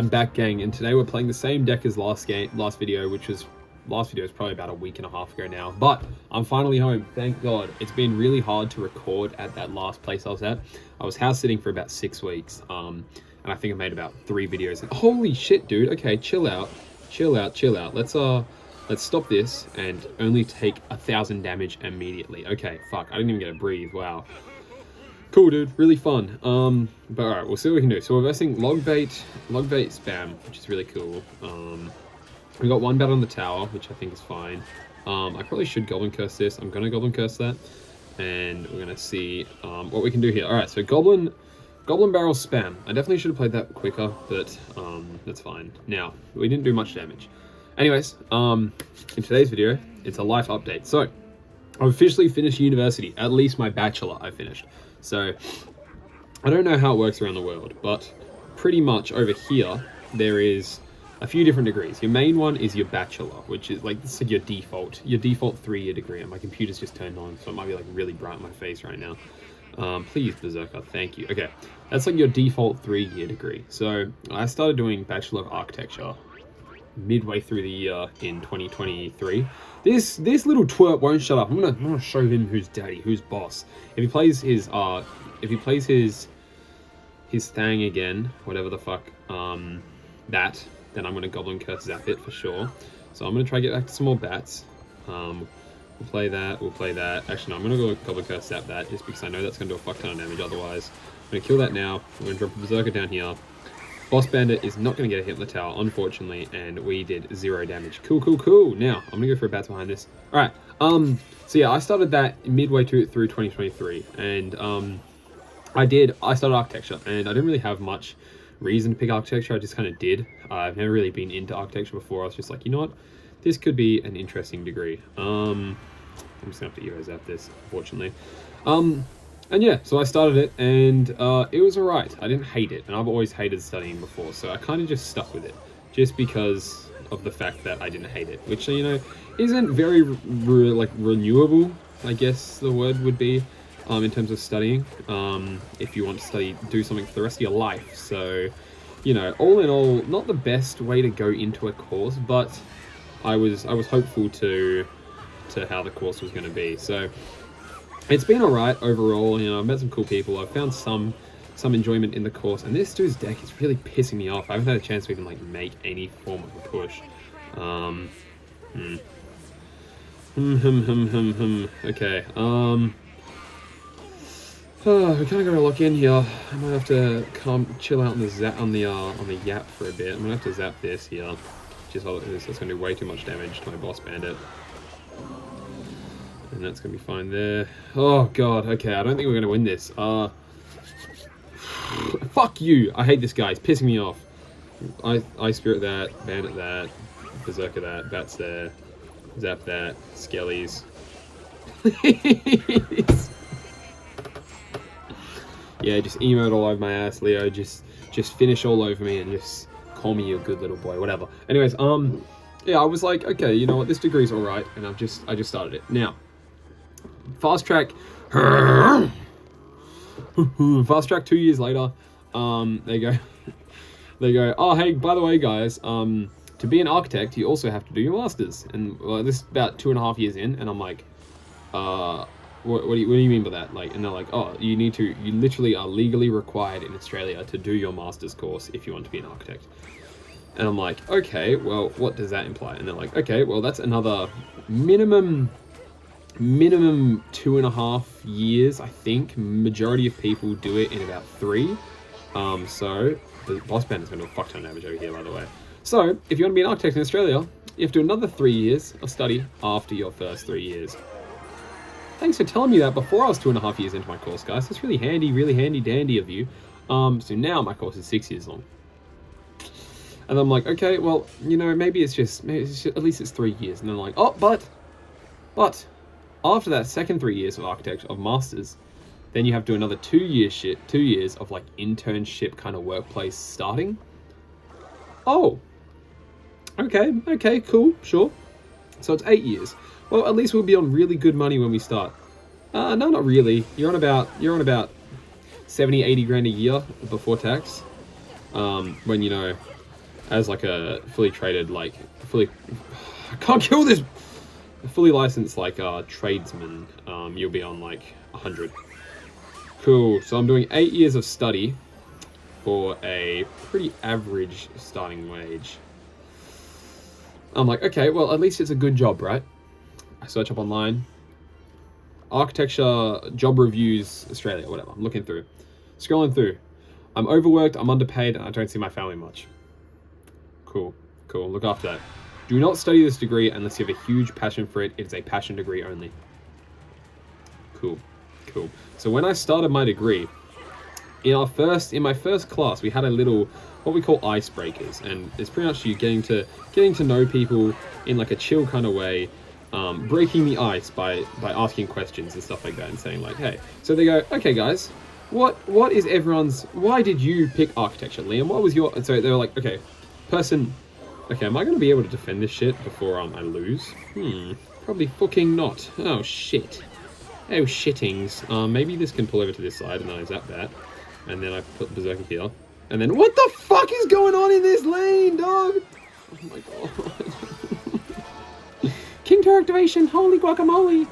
I'm back, gang, and today we're playing the same deck as last video, which was probably about a week and a half ago now. But I'm finally home, thank God. It's been really hard to record at that last place I was at. I was house sitting for about 6 weeks, and I think I made about 3 videos. And holy shit, dude! Okay, chill out. Let's stop this and only take 1,000 damage immediately. Okay, fuck, I didn't even get to breathe. Wow. Cool, dude. Really fun. But alright, we'll see what we can do. So we're versing log bait spam, which is really cool. We got 1 bat on the tower, which I think is fine. I probably should goblin curse this. I'm gonna goblin curse that, and we're gonna see what we can do here. Alright, so goblin barrel spam. I definitely should have played that quicker, but that's fine. Now, we didn't do much damage. Anyways, in today's video, it's a life update. So I've officially finished university. At least my bachelor I finished. So I don't know how it works around the world, but pretty much over here there is a few different degrees. Your main one is your bachelor, which is like, this is like your default 3-year degree. And my computer's just turned on, so it might be like really bright in my face right now. Please, Berserker, thank you. Okay, that's like your default 3-year degree. So I started doing Bachelor of Architecture midway through the year in 2023. This little twerp won't shut up. I'm gonna show him who's daddy, who's boss. If he plays his thing again, whatever the fuck, then I'm gonna goblin curse zap it for sure. So I'm gonna try to get back to some more bats. We'll play that. Actually, no, I'm gonna go goblin curse zap that just because I know that's gonna do a fuck ton of damage. Otherwise, I'm gonna kill that now. I'm gonna drop a berserker down here. Boss Bandit is not going to get a hit in the tower, unfortunately, and we did 0 damage. Cool. Now, I'm going to go for a bats behind this. Alright, so yeah, I started that midway through 2023, and I started architecture, and I didn't really have much reason to pick architecture, I just kind of did. I've never really been into architecture before. I was just like, you know what, this could be an interesting degree. I'm just going to have to Evo zap this, unfortunately. And yeah, so I started it, and it was alright. I didn't hate it, and I've always hated studying before, so I kind of just stuck with it, just because of the fact that I didn't hate it, which, you know, isn't very, renewable, I guess the word would be, in terms of studying, if you want to do something for the rest of your life. So, you know, all in all, not the best way to go into a course, but I was hopeful to how the course was going to be, so it's been alright overall. You know, I've met some cool people. I've found some enjoyment in the course, and this dude's deck is really pissing me off. I haven't had a chance to even like make any form of a push. Okay. We kind of gotta lock in here. I might have to chill out on the yap for a bit. I'm gonna have to zap this here. Just that's gonna do way too much damage to my boss bandit. And that's going to be fine there. Oh, God. Okay, I don't think we're going to win this. Fuck you. I hate this guy. He's pissing me off. I spirit that. Bandit that. Berserker that. Bats there. Zap that. Skellies. Please. Yeah, just emote all over my ass, Leo. Just finish all over me and just call me a good little boy. Whatever. Anyways, yeah, I was like, okay, you know what? This degree's all right. And I just started it. Now, fast track 2 years later. There you go. Oh, hey, by the way, guys, to be an architect you also have to do your masters, and this is about 2.5 years in, and I'm like, what do you mean by that? Like, and they're like, oh, you literally are legally required in Australia to do your master's course if you want to be an architect. And I'm like, okay, well, what does that imply? And they're like, okay, well, that's another minimum 2.5 years, I think. Majority of people do it in about 3. So the boss band is going to do a fuck ton of damage over here, by the way. So if you want to be an architect in Australia, you have to do another 3 years of study after your first 3 years. Thanks for telling me that before I was 2.5 years into my course, guys. That's really handy dandy of you. So now my course is 6 years long. And I'm like, okay, well, you know, maybe it's just at least it's 3 years. And then I'm like, oh, but after that second 3 years of architecture, of masters, then you have to do another 2 years of like internship kind of workplace starting. Oh, okay, cool, sure. So it's 8 years. Well, at least we'll be on really good money when we start. No, not really. You're on about 70, 80 grand a year before tax. When, you know, as like a fully traded, like fully, I can't kill this, a fully licensed like tradesman, you'll be on like 100. Cool. So I'm doing 8 years of study for a pretty average starting wage. I'm like, okay, well, at least it's a good job, right? I search up online, architecture job reviews Australia, whatever. I'm looking through, scrolling through. I'm overworked, I'm underpaid, and I don't see my family much. Cool, cool. Look after that. Do not study this degree unless you have a huge passion for it. It is a passion degree only. Cool, cool. So when I started my degree, in my first class, we had a little what we call icebreakers, and it's pretty much you getting to know people in like a chill kind of way, breaking the ice by asking questions and stuff like that, and saying like, hey. So they go, okay, guys, what is everyone's? Why did you pick architecture, Liam? What was your? And so they were like, okay, person. Okay, am I going to be able to defend this shit before I lose? Probably fucking not. Oh shit. Oh shittings. Maybe this can pull over to this side, and I zap that. And then I put Berserker here. And then, what the fuck is going on in this lane, dog? Oh my god. King Tower activation, holy guacamole.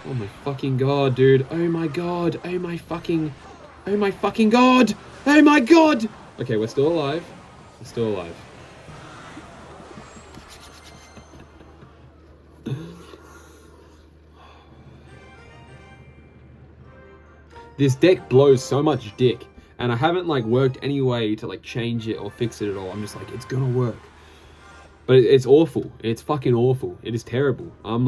Oh my fucking god, dude. Oh my god. Oh my fucking god. Oh my god. Okay, we're still alive. We're still alive. This deck blows so much dick, and I haven't like worked any way to like change it or fix it at all. I'm just like, it's gonna work. But it's awful. It's fucking awful. It is terrible. I'm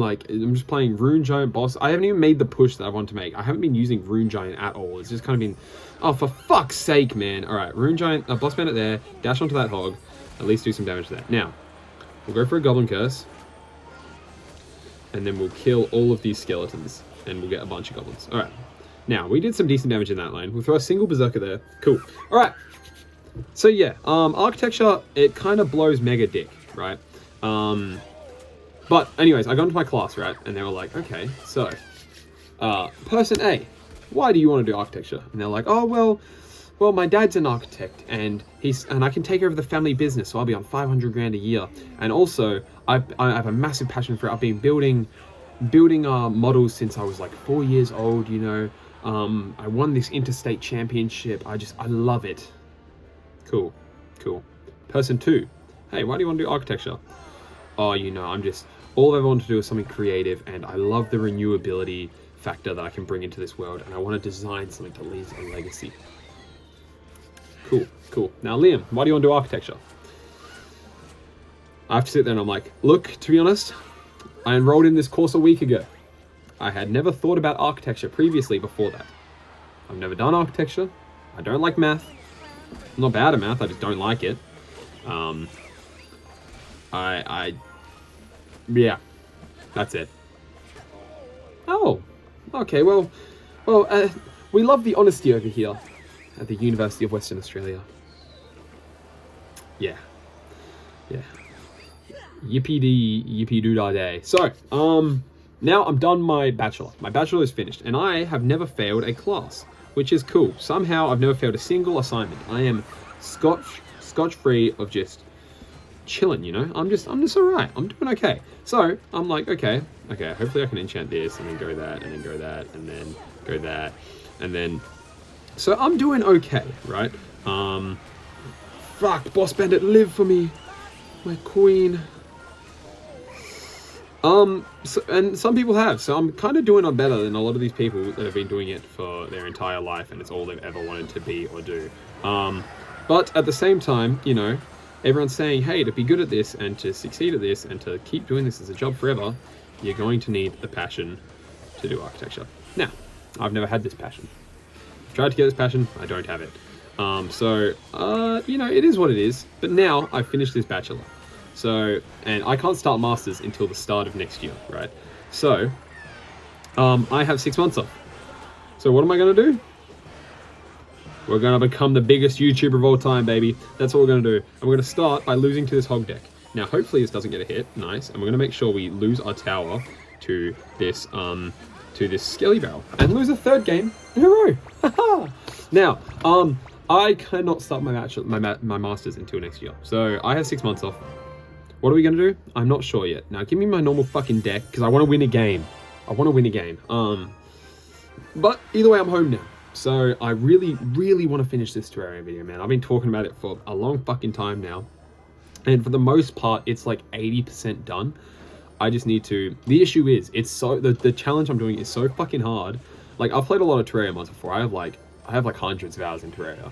just playing Rune Giant boss. I haven't even made the push that I want to make. I haven't been using Rune Giant at all. It's just kind of been, oh, for fuck's sake, man. All right, Rune Giant, boss bandit there. Dash onto that hog. At least do some damage to that. Now, we'll go for a Goblin Curse. And then we'll kill all of these skeletons. And we'll get a bunch of goblins. All right. Now, we did some decent damage in that lane. We'll throw a single Berserker there. Cool. All right. So, yeah. Architecture, it kind of blows mega dick, right? But, anyways, I got into my class, right? And they were like, okay, so, person A, why do you want to do architecture? And they're like, oh, well, my dad's an architect, and I can take over the family business, so I'll be on 500 grand a year. And also, I have a massive passion for it. I've been building models since I was like 4 years old, you know. I won this interstate championship. I love it. Cool. Person 2, hey, why do you want to do architecture? Oh, you know, all I want to do is something creative, and I love the renewability factor that I can bring into this world, and I want to design something to leave a legacy. Cool. Now, Liam, why do you want to do architecture? I have to sit there and I'm like, look, to be honest, I enrolled in this course a week ago. I had never thought about architecture previously before that. I've never done architecture. I don't like math. I'm not bad at math, I just don't like it. Yeah, that's it. Oh, okay, well, we love the honesty over here at the University of Western Australia. Yeah. Yippee-doo-dah-day. So, now I'm done my bachelor. My bachelor is finished, and I have never failed a class, which is cool. Somehow, I've never failed a single assignment. I am scotch-free of just chilling, you know? I'm just all right. I'm doing okay. So, I'm like, okay, hopefully I can enchant this, and then go that, and then go that, and then go that, and then... So, I'm doing okay, right? Fuck, Boss Bandit, live for me. My queen. And some people have, so I'm kind of doing on better than a lot of these people that have been doing it for their entire life, and it's all they've ever wanted to be or do. But at the same time, you know, everyone's saying, hey, to be good at this and to succeed at this and to keep doing this as a job forever, you're going to need the passion to do architecture. Now, I've never had this passion. I've tried to get this passion, I don't have it. You know, it is what it is, but now I've finished this bachelor. So, and I can't start masters until the start of next year, right? So, I have 6 months off. So what am I going to do? We're going to become the biggest YouTuber of all time, baby. That's what we're going to do. And we're going to start by losing to this hog deck. Now, hopefully this doesn't get a hit. Nice. And we're going to make sure we lose our tower to this Skelly Barrel. And lose a third game in a row. Now, I cannot start my masters until next year. So I have 6 months off. What are we gonna do? I'm not sure yet. Now give me my normal fucking deck because I want to win a game. I want to win a game. But either way, I'm home now. So I really, really want to finish this Terraria video, man. I've been talking about it for a long fucking time now. And for the most part, it's like 80% done. I just need to... The issue is, it's so... The challenge I'm doing is so fucking hard. Like, I've played a lot of Terraria mods before. I have like hundreds of hours in Terraria.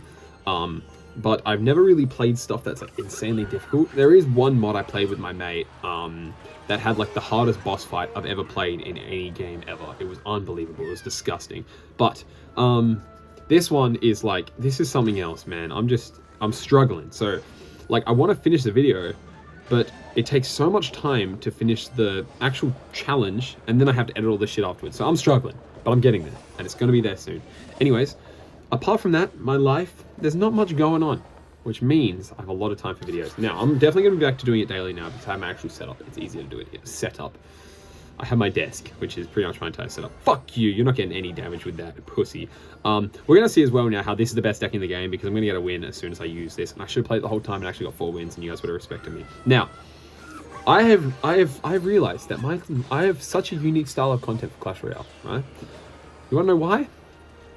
But I've never really played stuff that's like insanely difficult. There is one mod I played with my mate that had like the hardest boss fight I've ever played in any game ever. It was unbelievable. It was disgusting. But this one is like, this is something else, man. I'm struggling. So like I want to finish the video, but it takes so much time to finish the actual challenge, and then I have to edit all this shit afterwards. So I'm struggling, but I'm getting there, and it's going to be there soon. Anyways, apart from that, my life, there's not much going on, which means I have a lot of time for videos. Now, I'm definitely going to be back to doing it daily now because I have my actual setup. It's easier to do it here. Setup. I have my desk, which is pretty much my entire setup. Fuck you, you're not getting any damage with that, pussy. We're going to see as well now how this is the best deck in the game because I'm going to get a win as soon as I use this. And I should have played the whole time and actually got 4 wins and you guys would have respected me. Now, I have realized that I have such a unique style of content for Clash Royale, right? You want to know why?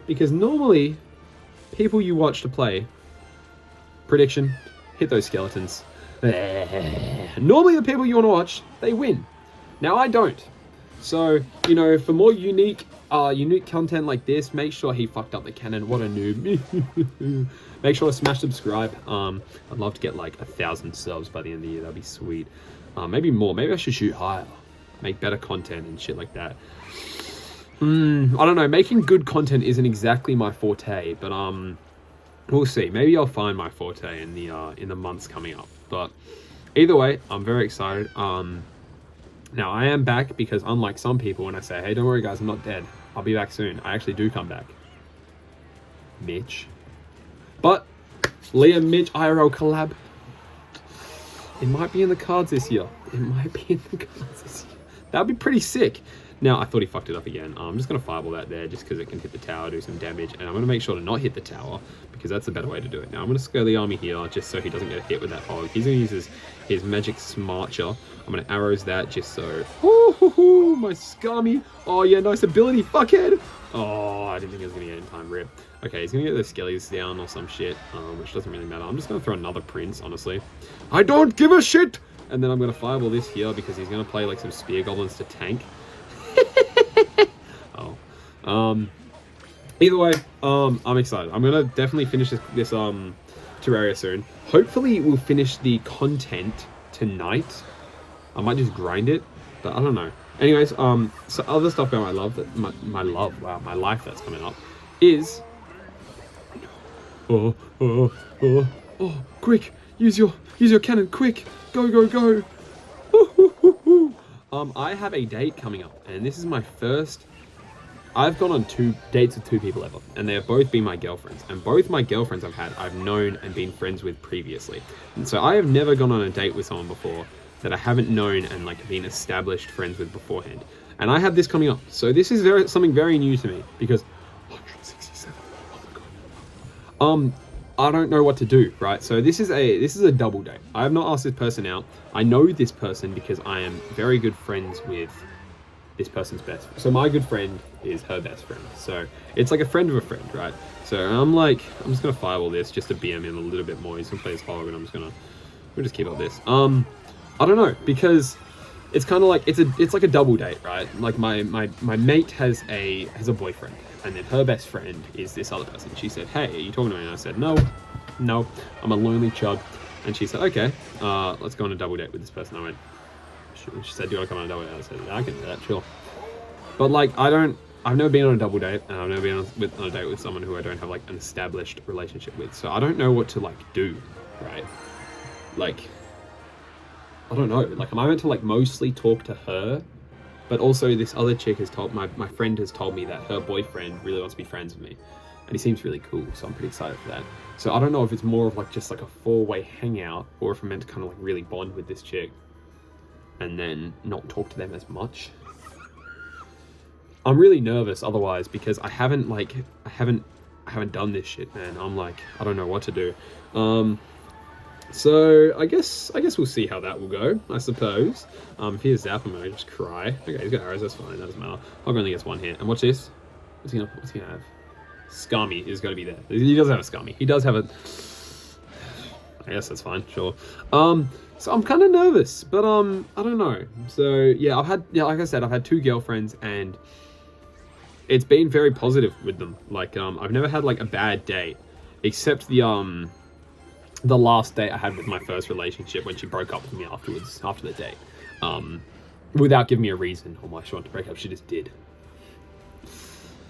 Because normally, people you watch to play, prediction, hit those skeletons. Normally the people you want to watch, they win. Now I don't. So, you know, for more unique content like this, make sure he fucked up the cannon. What a noob. Make sure to smash subscribe. I'd love to get like 1,000 subs by the end of the year. That'd be sweet. Maybe more. Maybe I should shoot higher. Make better content and shit like that. I don't know. Making good content isn't exactly my forte, but we'll see. Maybe I'll find my forte in the months coming up. But either way, I'm very excited. Now I am back because unlike some people, when I say, "Hey, don't worry, guys, I'm not dead. I'll be back soon," I actually do come back. Mitch. But Liam Mitch IRL collab. It might be in the cards this year. It might be in the cards this year. That'd be pretty sick. Now, I thought he fucked it up again. I'm just going to fireball that there just because it can hit the tower, do some damage. And I'm going to make sure to not hit the tower because that's a better way to do it. Now, I'm going to scale the army here just so he doesn't get hit with that hog. He's going to use his magic smarcher. I'm going to arrows that just so... Ooh, my scummy. Oh, yeah, nice ability, fuckhead. Oh, I didn't think it was going to get in time. Rip. Okay, he's going to get the skellies down or some shit, which doesn't really matter. I'm just going to throw another prince, honestly. I don't give a shit! And then I'm going to fireball this here because he's going to play like some spear goblins to tank. Either way, I'm excited. I'm gonna definitely finish this Terraria soon. Hopefully we'll finish the content tonight. I might just grind it, but I don't know. Anyways, so other stuff about my life that's coming up is quick, use your cannon, quick, go. I have a date coming up, and this is my first... I've gone on 2 dates with 2 people ever, and they have both been my girlfriends. And both my girlfriends I've known and been friends with previously. And so I have never gone on a date with someone before that I haven't known and like been established friends with beforehand. And I have this coming up. So this is something very new to me, because 167, oh my god. I don't know what to do, right? So this is a double date. I have not asked this person out. I know this person because I am very good friends with this person's best friend. So my good friend is her best friend. So it's like a friend of a friend, right? So I'm just gonna fireball this just to BM him a little bit more. He's gonna play his hog, and we'll just keep up this. I don't know, because it's kind of like it's like a double date, right? Like my mate has a boyfriend, and then her best friend is this other person. She said, "Hey, are you talking to me?" And I said, No, I'm a lonely chug. And she said, "Okay, let's go on a double date with this person." I went, she said, "Do you want to come on a double date?" I said, "Yeah, I can do that, sure." But like, I've never been on a double date, and I've never been on a date with someone who I don't have like an established relationship with. So I don't know what to like do, right? Like, I don't know. Like, am I meant to like mostly talk to her? But also this other chick has told, my friend has told me that her boyfriend really wants to be friends with me. And he seems really cool, so I'm pretty excited for that. So I don't know if it's more of like just like a 4-way hangout, or if I'm meant to kind of like really bond with this chick and then not talk to them as much. I'm really nervous otherwise, because I haven't I haven't done this shit, man. I'm like, I don't know what to do. So I guess we'll see how that will go, I suppose. If he has zap, I'm gonna just cry. Okay, he's got arrows, that's fine, that doesn't matter. Hog only gets one hit. And watch this. What's he gonna have? Scummy is gonna be there. He does have a Scummy. He does have a... I guess that's fine, sure. So I'm kind of nervous, but I don't know. So yeah, like I said, I've had 2 girlfriends, and it's been very positive with them. Like I've never had like a bad date, except the last date I had with my first relationship, when she broke up with me afterwards, after the date, without giving me a reason on why she wanted to break up. She just did.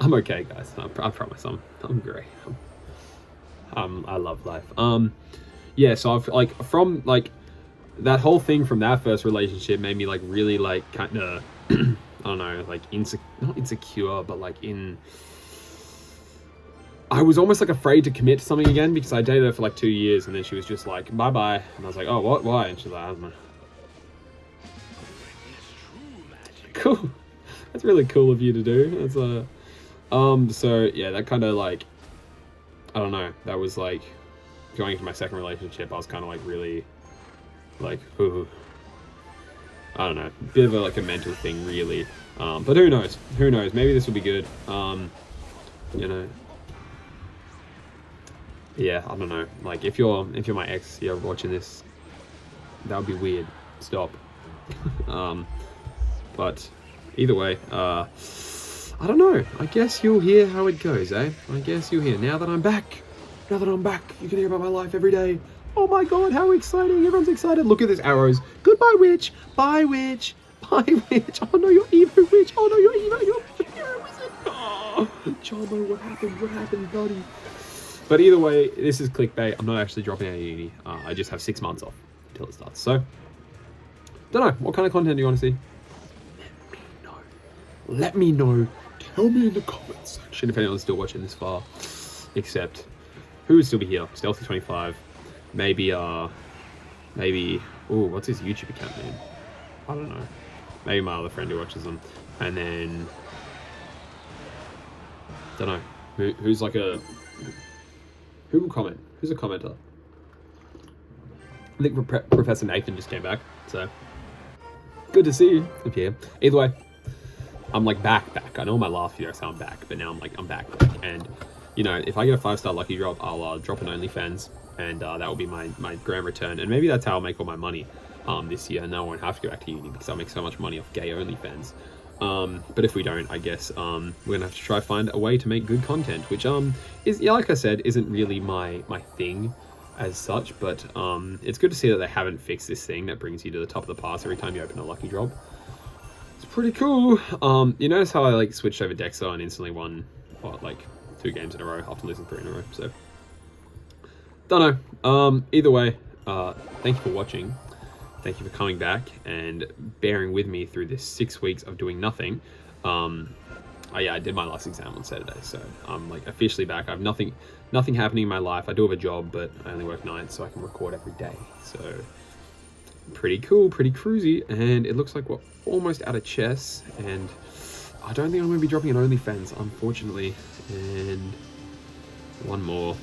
I'm okay, guys. I promise. I'm great. I love life. Yeah. So I've like from like that whole thing from that first relationship made me like really like kind of I don't know, like not insecure, but like I was almost like afraid to commit to something again, because I dated her for like 2 years, and then she was just like, bye bye, and I was like, oh, what, why? And she's like, I don't know. Cool. That's really cool of you to do. That's so yeah, that kind of like, I don't know, that was like going into my second relationship. I was kind of like really like, ooh, I don't know, bit of like a mental thing, really. But who knows? Maybe this will be good. You know. Yeah, I don't know. Like, if you're my ex, you're watching this, that would be weird. Stop. But either way, I don't know. I guess you'll hear how it goes, eh? I guess you'll hear. Now that I'm back, you can hear about my life every day. Oh my god, how exciting! Everyone's excited. Look at this, arrows. Goodbye, witch. Bye, witch. Bye, witch. Oh no, you're evil, witch. Oh no, you're evil. You're wizard. Oh, Charmo, what happened? What happened, buddy? But either way, this is clickbait. I'm not actually dropping out of uni. I just have 6 months off until it starts. So, don't know. What kind of content do you want to see? Let me know. Tell me in the comments section if anyone's still watching this far. Except, who would still be here? Stealthy25. Maybe, ooh, what's his YouTube account name? I don't know. Maybe my other friend who watches them. And then, don't know. Who's like a... Who will comment? Who's a commenter? I think Professor Nathan just came back, so good to see you if you're here. Either way, I'm like back. I know my last video I said I'm back, but now I'm back. And you know, if I get a 5-star lucky drop, I'll drop an OnlyFans, and that will be my grand return. And maybe that's how I'll make all my money this year. And I won't have to go back to uni because I'll make so much money off gay OnlyFans. But if we don't, I guess we're gonna have to try find a way to make good content, which is, yeah, like I said, isn't really my thing as such. But it's good to see that they haven't fixed this thing that brings you to the top of the pass every time you open a lucky drop. It's pretty cool. You notice how I like switched over Dexa and instantly won like 2 games in a row after losing 3 in a row. So don't know. Either way, thank you for watching. Thank you for coming back and bearing with me through this 6 weeks of doing nothing. Yeah, I did my last exam on Saturday, so I'm like officially back. I have nothing happening in my life. I do have a job, but I only work nights, so I can record every day. So pretty cool, pretty cruisy, and it looks like we're almost out of chess. And I don't think I'm going to be dropping an OnlyFans, unfortunately. And one more.